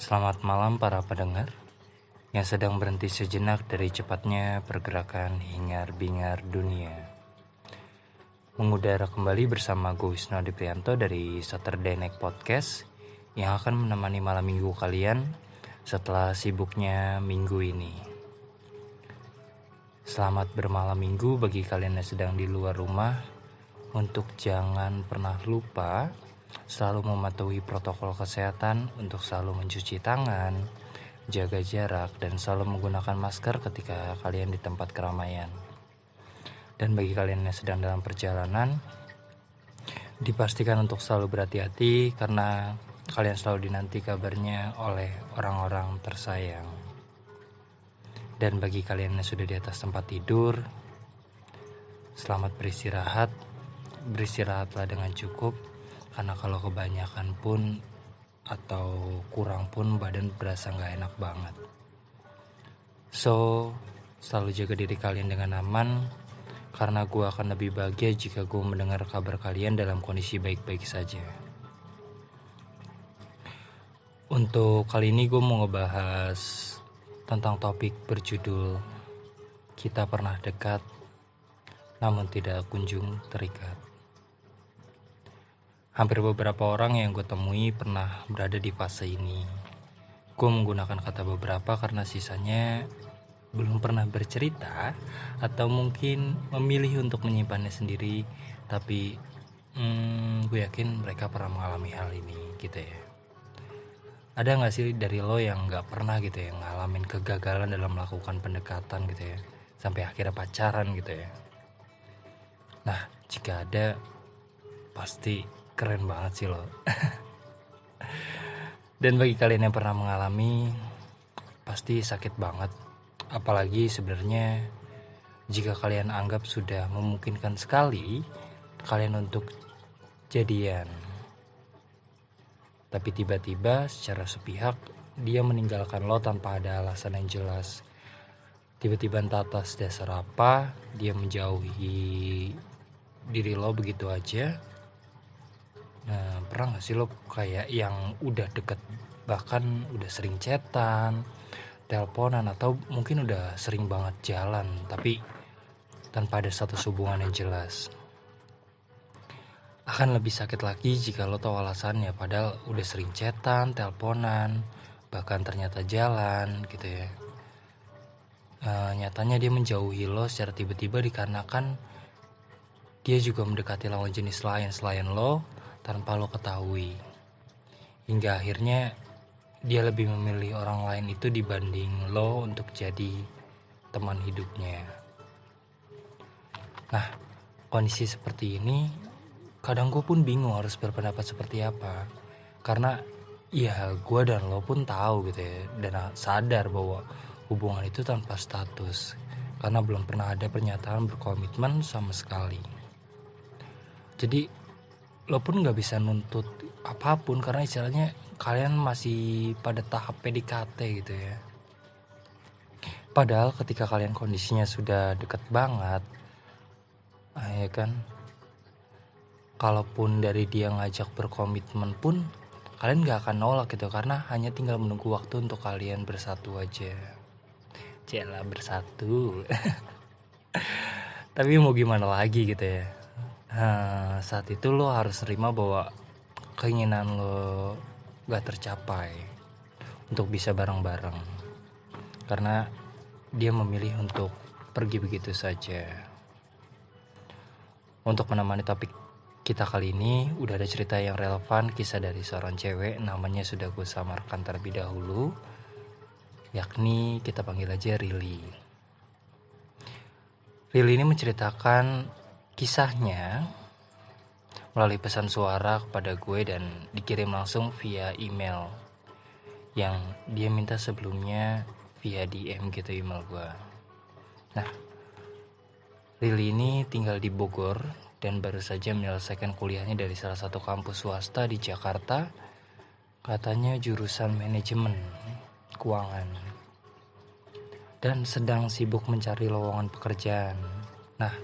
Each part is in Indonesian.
Selamat malam para pendengar yang sedang berhenti sejenak dari cepatnya pergerakan hingar-bingar dunia. Mengudara kembali bersama gue Wisnu Adiprianto dari Saturday Night Podcast yang akan menemani malam minggu kalian setelah sibuknya minggu ini. Selamat bermalam minggu bagi kalian yang sedang di luar rumah. Untuk jangan pernah lupa selalu mematuhi protokol kesehatan untuk selalu mencuci tangan, jaga jarak, dan selalu menggunakan masker ketika kalian di tempat keramaian. Dan bagi kalian yang sedang dalam perjalanan, dipastikan untuk selalu berhati-hati karena kalian selalu dinanti kabarnya oleh orang-orang tersayang. Dan bagi kalian yang sudah di atas tempat tidur, selamat beristirahat. Beristirahatlah dengan cukup, karena kalau kebanyakan pun atau kurang pun badan berasa gak enak banget. So, selalu jaga diri kalian dengan aman, karena gue akan lebih bahagia jika gue mendengar kabar kalian dalam kondisi baik-baik saja. Untuk kali ini gue mau ngebahas tentang topik berjudul Kita Pernah Dekat Namun Tidak Kunjung Terikat. Hampir beberapa orang yang gue temui pernah berada di fase ini. Gue menggunakan kata beberapa karena sisanya belum pernah bercerita atau mungkin memilih untuk menyimpannya sendiri. Tapi gue yakin mereka pernah mengalami hal ini gitu ya. Ada gak sih dari lo yang gak pernah gitu ya ngalamin kegagalan dalam melakukan pendekatan gitu ya, sampai akhirnya pacaran gitu ya. Nah, jika ada, pasti keren banget sih lo. Dan bagi kalian yang pernah mengalami, pasti sakit banget. Apalagi sebenarnya jika kalian anggap sudah memungkinkan sekali kalian untuk jadian, tapi tiba-tiba secara sepihak dia meninggalkan lo tanpa ada alasan yang jelas. Tiba-tiba entah atas dasar apa dia menjauhi diri lo begitu aja. Nah, pernah gak sih lo kayak yang udah deket, bahkan udah sering chatan, teleponan, atau mungkin udah sering banget jalan, tapi tanpa ada status hubungan yang jelas. Akan lebih sakit lagi jika lo tahu alasannya, padahal udah sering chatan, teleponan, bahkan ternyata jalan gitu ya. Nyatanya dia menjauhi lo secara tiba-tiba dikarenakan dia juga mendekati lawan jenis lain selain lo tanpa lo ketahui. Hingga akhirnya dia lebih memilih orang lain itu dibanding lo untuk jadi teman hidupnya. Nah, kondisi seperti ini kadang gue pun bingung harus berpendapat seperti apa. Karena ya gue dan lo pun tahu gitu ya, dan sadar bahwa hubungan itu tanpa status, karena belum pernah ada pernyataan berkomitmen sama sekali. Jadi lo pun gak bisa nuntut apapun karena istilahnya kalian masih pada tahap PDKT gitu ya. Padahal ketika kalian kondisinya sudah deket banget, ya kan, kalaupun dari dia ngajak berkomitmen pun kalian gak akan nolak gitu, karena hanya tinggal menunggu waktu untuk kalian bersatu aja. Celah bersatu. Tapi mau gimana lagi gitu ya. Nah, saat itu lo harus terima bahwa keinginan lo gak tercapai untuk bisa bareng-bareng, karena dia memilih untuk pergi begitu saja. Untuk menemani topik kita kali ini, udah ada cerita yang relevan, kisah dari seorang cewek, namanya sudah gue samarkan terlebih dahulu, yakni kita panggil aja Rili. Rili ini menceritakan kisahnya melalui pesan suara kepada gue dan dikirim langsung via email yang dia minta sebelumnya via DM gitu email gue. Nah, Rili ini tinggal di Bogor dan baru saja menyelesaikan kuliahnya dari salah satu kampus swasta di Jakarta, katanya jurusan manajemen keuangan, dan sedang sibuk mencari lowongan pekerjaan. Nah,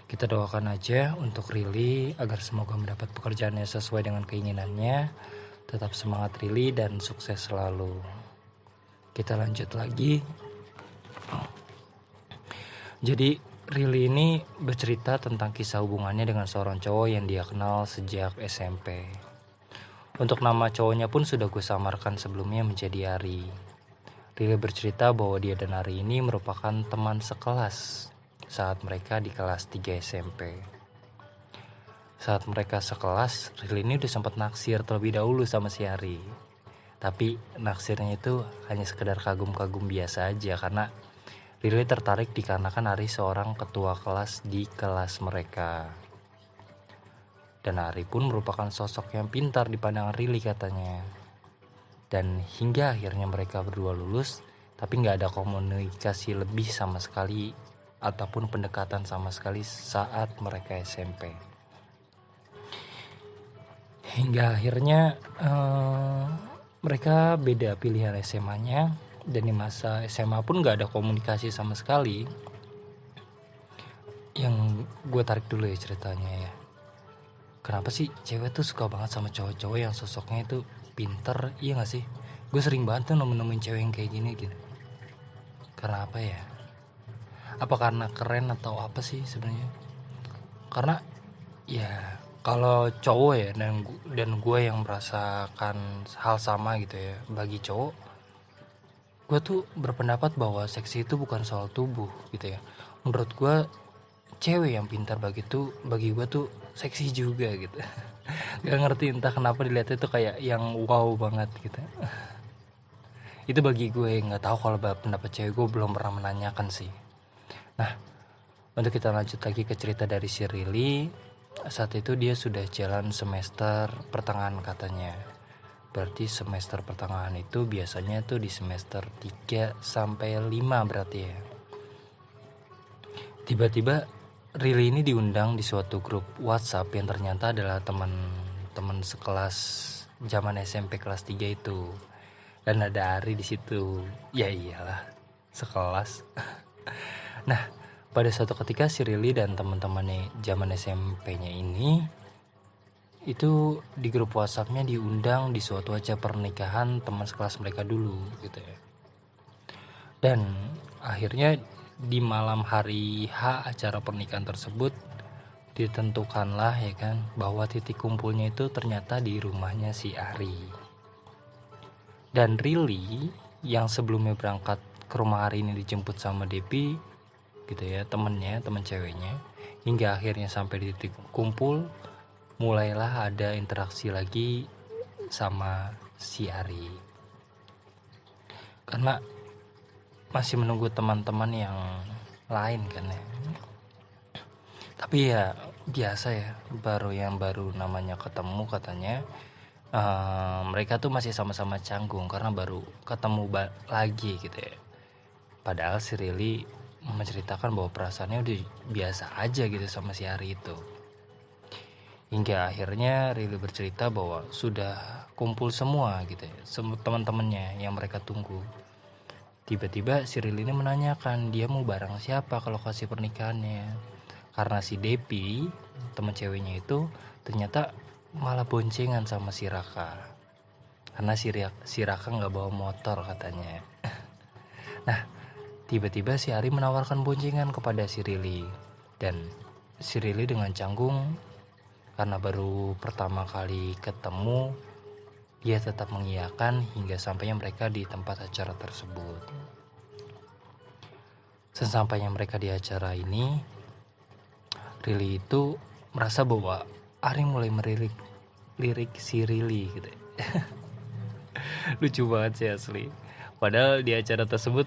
kita doakan aja untuk Rili agar semoga mendapat pekerjaan yang sesuai dengan keinginannya. Tetap semangat Rili dan sukses selalu. Kita lanjut lagi. Jadi Rili ini bercerita tentang kisah hubungannya dengan seorang cowok yang dia kenal sejak SMP. Untuk nama cowoknya pun sudah gue samarkan sebelumnya menjadi Ari. Rili bercerita bahwa dia dan Ari ini merupakan teman sekelas saat mereka di kelas 3 SMP. Saat mereka sekelas, Rili ini udah sempat naksir terlebih dahulu sama si Ari. Tapi naksirnya itu hanya sekedar kagum-kagum biasa aja karena Rili tertarik dikarenakan Ari seorang ketua kelas di kelas mereka. Dan Ari pun merupakan sosok yang pintar di pandangan Rili katanya. Dan hingga akhirnya mereka berdua lulus, tapi gak ada komunikasi lebih sama sekali ataupun pendekatan sama sekali saat mereka SMP. Hingga akhirnya mereka beda pilihan SMA-nya. Dan di masa SMA pun gak ada komunikasi sama sekali. Yang gue tarik dulu ya ceritanya ya. Kenapa sih cewek tuh suka banget sama cowok-cowok yang sosoknya itu pinter, iya gak sih? Gue sering banget tuh nemuin cewek yang kayak gini gitu. Karena apa ya? Apa karena keren atau apa sih sebenarnya? Karena ya kalau cowok ya dan gue yang merasakan hal sama gitu ya. Bagi cowok, gue tuh berpendapat bahwa seksi itu bukan soal tubuh gitu ya. Menurut gue cewek yang pintar bagi gue tuh seksi juga gitu. Gak ngerti entah kenapa dilihatnya tuh kayak yang wow banget gitu. Itu bagi gue, nggak tahu kalau pendapat cewek, gue belum pernah menanyakan sih. Nah, untuk kita lanjut lagi ke cerita dari si Rili. Saat itu dia sudah jalan semester pertengahan katanya. Berarti semester pertengahan itu biasanya tuh di semester 3 sampai 5 berarti ya. Tiba-tiba Rili ini diundang di suatu grup WhatsApp yang ternyata adalah teman sekelas zaman SMP kelas 3 itu. Dan ada Ari di situ. Ya iyalah, sekelas. Nah, pada suatu ketika si Rili dan teman-temannya zaman SMP-nya ini itu di grup WhatsApp-nya diundang di suatu acara pernikahan teman sekelas mereka dulu gitu ya. Dan akhirnya di malam hari H acara pernikahan tersebut ditentukanlah ya kan bahwa titik kumpulnya itu ternyata di rumahnya si Ari. Dan Rili yang sebelumnya berangkat ke rumah Ari ini dijemput sama Depi gitu ya, temen ceweknya, hingga akhirnya sampai di titik kumpul. Mulailah ada interaksi lagi sama si Ari. Karena masih menunggu teman-teman yang lain kan ya. Tapi ya biasa ya, baru namanya ketemu katanya. Mereka tuh masih sama-sama canggung karena baru ketemu lagi gitu ya. Padahal si Rili menceritakan bahwa perasaannya udah biasa aja gitu sama si Ari itu. Hingga akhirnya Rili bercerita bahwa sudah kumpul semua gitu ya, teman-temannya yang mereka tunggu. Tiba-tiba si Rili ini menanyakan dia mau bareng siapa ke lokasi pernikahannya. Karena si Depi, teman ceweknya itu, ternyata malah boncengan sama si Raka. Karena si Raka gak bawa motor katanya. Nah, tiba-tiba si Ari menawarkan boncengan kepada si Rili. Dan si Rili dengan canggung, karena baru pertama kali ketemu, dia tetap mengiyakan hingga sampainya mereka di tempat acara tersebut. Sesampainya mereka di acara ini, Rili itu merasa bahwa Ari mulai lirik si Rili gitu. Lucu banget sih asli. Padahal di acara tersebut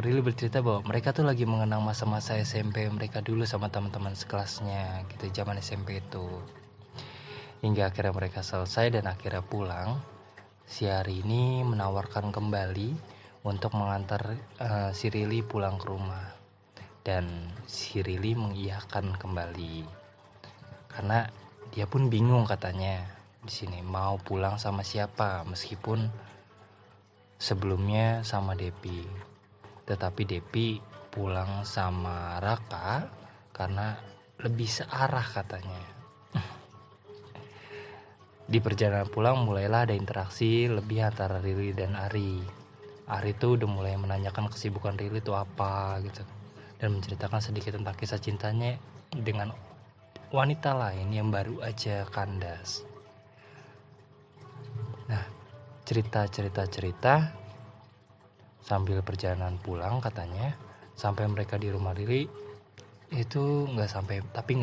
Rili bercerita bahwa mereka tuh lagi mengenang masa-masa SMP mereka dulu sama teman-teman sekelasnya gitu, zaman SMP itu. Hingga akhirnya mereka selesai dan akhirnya pulang. Si Ari ini menawarkan kembali untuk mengantar si Rili pulang ke rumah. Dan si Rili mengiyakan kembali. Karena dia pun bingung katanya di sini mau pulang sama siapa, meskipun sebelumnya sama Depi. Tetapi Depi pulang sama Raka karena lebih searah katanya. Di perjalanan pulang mulailah ada interaksi lebih antara Rili dan Ari. Ari tuh udah mulai menanyakan kesibukan Rili itu apa gitu, dan menceritakan sedikit tentang kisah cintanya dengan wanita lain yang baru aja kandas. Nah, cerita sambil perjalanan pulang katanya, sampai mereka di rumah Rili itu nggak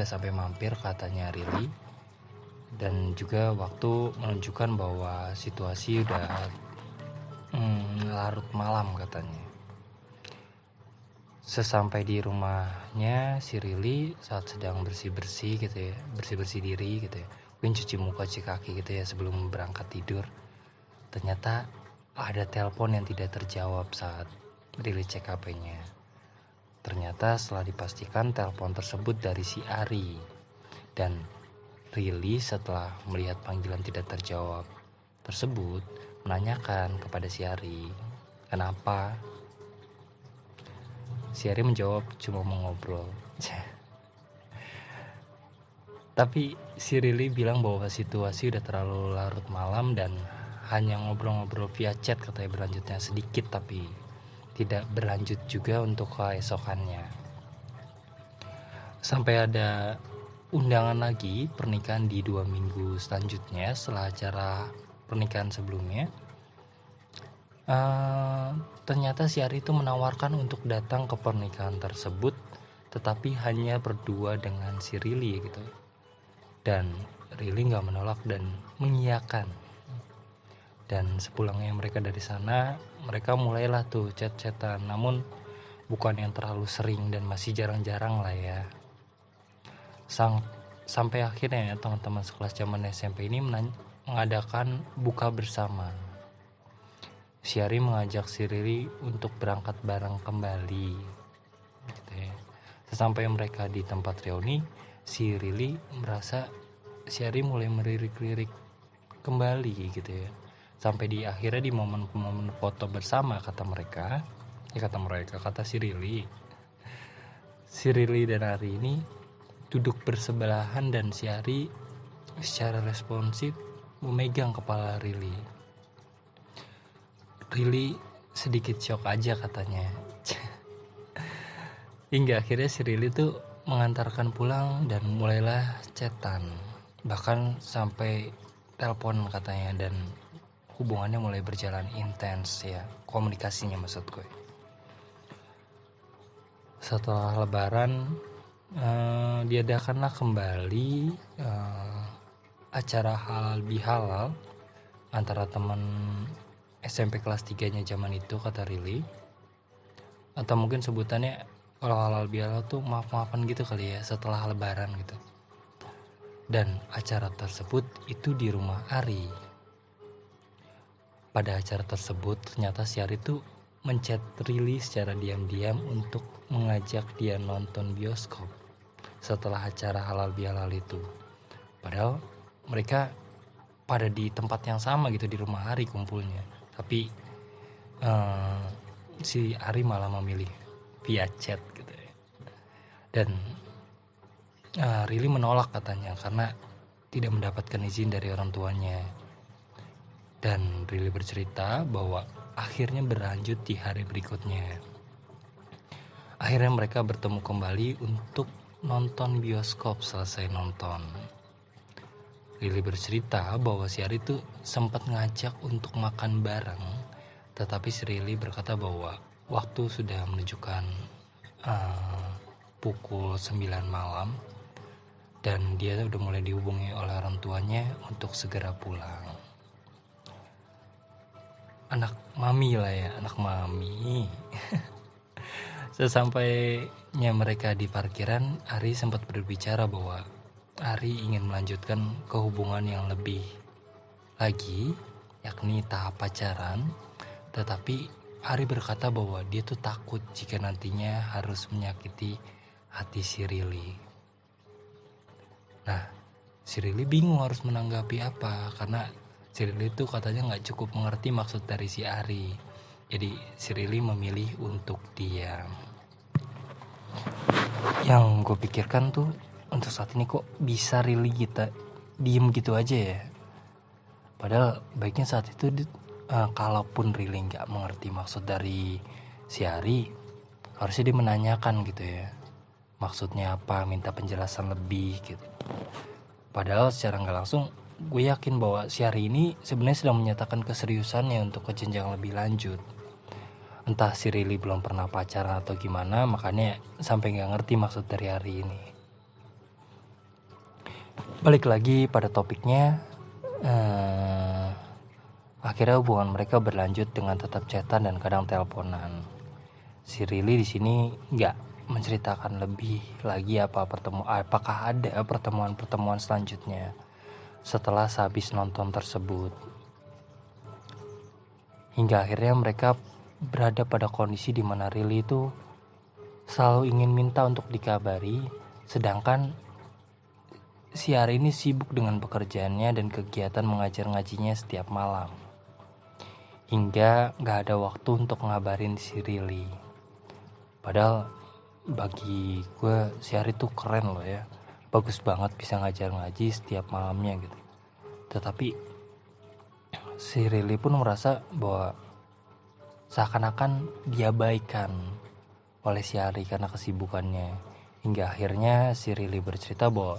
sampai mampir katanya Rili. Dan juga waktu menunjukkan bahwa situasi udah larut malam katanya. Sesampai di rumahnya si Rili saat sedang bersih-bersih gitu ya, bersih-bersih diri gitu ya, mungkin cuci muka, cuci kaki gitu ya sebelum berangkat tidur, ternyata ada telepon yang tidak terjawab saat Rili cek HP-nya. Ternyata setelah dipastikan telepon tersebut dari si Ari, dan Rili setelah melihat panggilan tidak terjawab tersebut menanyakan kepada si Ari, kenapa? Si Ari menjawab cuma mau ngobrol. Tapi si Rili bilang bahwa situasi udah terlalu larut malam dan hanya ngobrol-ngobrol via chat katanya, berlanjutnya sedikit tapi tidak berlanjut juga untuk keesokannya. Sampai ada undangan lagi pernikahan di 2 minggu selanjutnya setelah acara pernikahan sebelumnya. Ternyata si Ari itu menawarkan untuk datang ke pernikahan tersebut, tetapi hanya berdua dengan si Rili gitu. Dan Rili nggak menolak dan mengiyakan. Dan sepulangnya mereka dari sana, mereka mulailah tuh chat-chatan, namun bukan yang terlalu sering dan masih jarang-jarang lah ya. Sampai akhirnya teman-teman sekelas zaman SMP ini mengadakan buka bersama. Si Ari mengajak si Rili untuk berangkat bareng kembali gitu ya. Sesampai mereka di tempat reuni, si Rili merasa si Ari mulai melirik-lirik kembali gitu ya. Sampai di akhirnya di momen-momen foto bersama kata si Rili dan Ari ini duduk bersebelahan dan si Ari secara responsif memegang kepala Rili. Rili sedikit shock aja katanya. Hingga akhirnya si Rili tuh mengantarkan pulang dan mulailah chatan, bahkan sampai telepon katanya, dan hubungannya mulai berjalan intens ya, komunikasinya maksud gue. Setelah lebaran diadakanlah kembali acara halal bihalal antara teman SMP kelas 3-nya zaman itu kata Rili, atau mungkin sebutannya kalau halal bihalal tuh maaf-maafan gitu kali ya setelah lebaran gitu. Dan acara tersebut itu di rumah Ari. Pada acara tersebut ternyata si Ari tuh menchat Rili secara diam-diam untuk mengajak dia nonton bioskop setelah acara halal bihalal itu. Padahal mereka pada di tempat yang sama gitu, di rumah Ari kumpulnya. Tapi si Ari malah memilih via chat gitu ya. Dan Rili menolak katanya karena tidak mendapatkan izin dari orang tuanya. Dan Rili bercerita bahwa akhirnya berlanjut di hari berikutnya. Akhirnya mereka bertemu kembali untuk nonton bioskop. Selesai nonton, Rili bercerita bahwa si Ari tuh sempat ngajak untuk makan bareng, tetapi si Rili berkata bahwa waktu sudah menunjukkan pukul 9 malam dan dia udah mulai dihubungi oleh orang tuanya untuk segera pulang. Anak mami lah ya, anak mami. Sesampainya mereka di parkiran, Ari sempat berbicara bahwa Ari ingin melanjutkan ke hubungan yang lebih lagi, yakni tahap pacaran. Tetapi Ari berkata bahwa dia tuh takut jika nantinya harus menyakiti hati si Rili. Nah, si Rili bingung harus menanggapi apa, karena si Rili tuh katanya gak cukup mengerti maksud dari si Ari. Jadi si Rili memilih untuk diam. Yang gue pikirkan tuh, untuk saat ini kok bisa Rili kita diem gitu aja ya. Padahal baiknya saat itu kalaupun Rili nggak mengerti maksud dari si Ari, harusnya dia menanyakan gitu ya, maksudnya apa, minta penjelasan lebih gitu. Padahal secara nggak langsung gue yakin bahwa si Ari ini sebenarnya sedang menyatakan keseriusannya untuk ke jenjang lebih lanjut. Entah si Rili belum pernah pacaran atau gimana, makanya sampai nggak ngerti maksud dari Ari ini. Balik lagi pada topiknya, akhirnya hubungan mereka berlanjut dengan tetap chatan dan kadang teleponan. Si Rili di sini nggak menceritakan lebih lagi apakah ada pertemuan selanjutnya setelah sehabis nonton tersebut. Hingga akhirnya mereka berada pada kondisi di mana Rili itu selalu ingin minta untuk dikabari, sedangkan si Ari ini sibuk dengan pekerjaannya dan kegiatan mengajar ngajinya setiap malam. Hingga gak ada waktu untuk ngabarin si Rili. Padahal bagi gue si Ari tuh keren loh ya. Bagus banget bisa ngajar ngaji setiap malamnya gitu. Tetapi si Rili pun merasa bahwa seakan-akan diabaikan oleh si Ari karena kesibukannya. Hingga akhirnya si Rili bercerita bahwa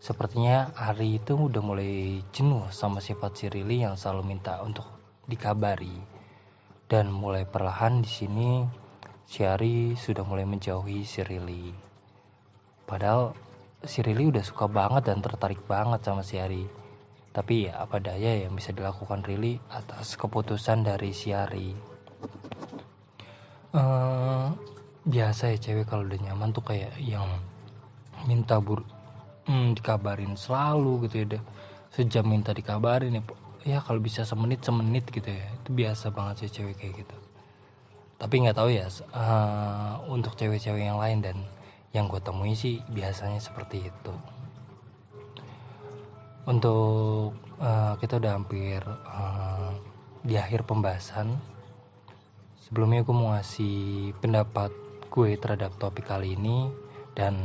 sepertinya Ari itu udah mulai jenuh sama sifat si Rili yang selalu minta untuk dikabari. Dan mulai perlahan di sini si Ari sudah mulai menjauhi si Rili. Padahal si Rili udah suka banget dan tertarik banget sama si Ari. Tapi ya apa daya yang bisa dilakukan Rili atas keputusan dari si Ari. Biasa ya cewek kalau udah nyaman tuh kayak yang minta dikabarin selalu gitu ya, deh sejam minta dikabarin ya kalau bisa semenit gitu ya, itu biasa banget sih cewek kayak gitu. Tapi nggak tahu ya untuk cewek-cewek yang lain, dan yang gue temui sih biasanya seperti itu. Untuk kita udah hampir di akhir pembahasan. Sebelumnya gue mau ngasih pendapat gue terhadap topik kali ini, dan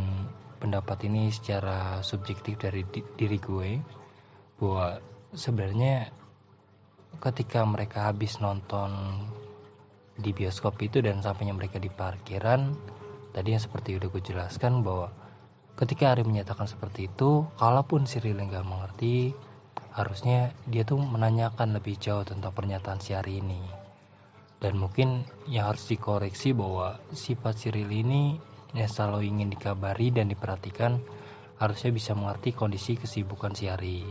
pendapat ini secara subjektif dari diri gue, bahwa sebenarnya ketika mereka habis nonton di bioskop itu dan sampainya mereka di parkiran, tadi yang seperti udah gue jelaskan bahwa ketika Ari menyatakan seperti itu, kalaupun si Rili gak mengerti, harusnya dia tuh menanyakan lebih jauh tentang pernyataan si Ari ini. Dan mungkin yang harus dikoreksi bahwa sifat si Rili ini yang selalu ingin dikabari dan diperhatikan harusnya bisa mengerti kondisi kesibukan si Ari.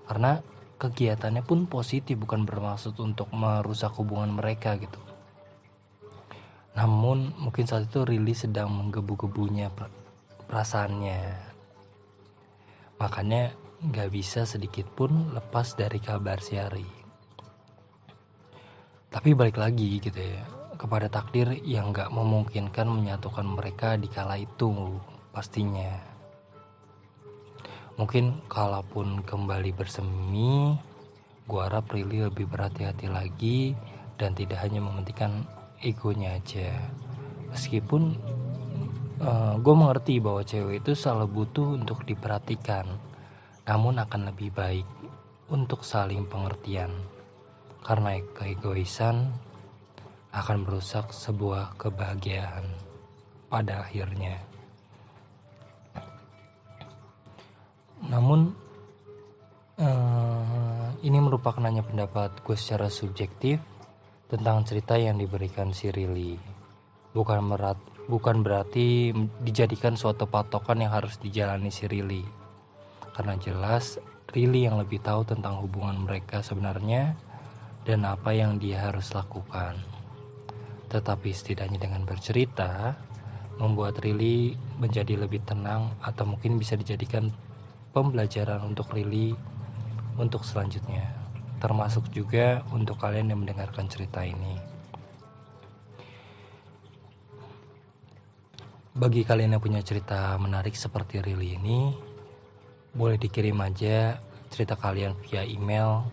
Karena kegiatannya pun positif, bukan bermaksud untuk merusak hubungan mereka gitu. Namun mungkin saat itu Rili sedang menggebu-gebunya perasaannya. Makanya gak bisa sedikit pun lepas dari kabar si Ari. Tapi balik lagi gitu ya, kepada takdir yang gak memungkinkan menyatukan mereka di kala itu pastinya. Mungkin kalaupun kembali bersemi, gua harap Rili lebih berhati-hati lagi dan tidak hanya mementingkan egonya aja. Meskipun gue mengerti bahwa cewek itu selalu butuh untuk diperhatikan, namun akan lebih baik untuk saling pengertian. Karena keegoisan akan merusak sebuah kebahagiaan pada akhirnya. Namun ini merupakan hanya pendapat gue secara subjektif tentang cerita yang diberikan si Rili. Bukan berarti dijadikan suatu patokan yang harus dijalani si Rili. Karena jelas Rili yang lebih tahu tentang hubungan mereka sebenarnya dan apa yang dia harus lakukan. Tetapi setidaknya dengan bercerita membuat Rili menjadi lebih tenang, atau mungkin bisa dijadikan pembelajaran untuk Rili untuk selanjutnya, termasuk juga untuk kalian yang mendengarkan cerita ini. Bagi kalian yang punya cerita menarik seperti Rili ini, boleh dikirim aja cerita kalian via email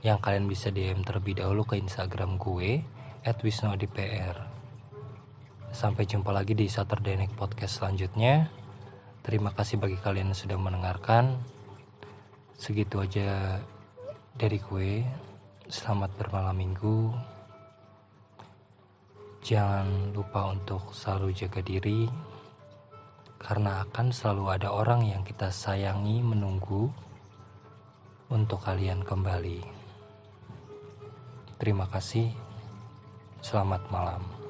yang kalian bisa DM terlebih dahulu ke Instagram gue @wisnodpr. Sampai jumpa lagi di Saturday Night Podcast selanjutnya. Terima kasih bagi kalian yang sudah mendengarkan. Segitu aja dari gue. Selamat bermalam minggu. Jangan lupa untuk selalu jaga diri, karena akan selalu ada orang yang kita sayangi menunggu untuk kalian kembali. Terima kasih. Selamat malam.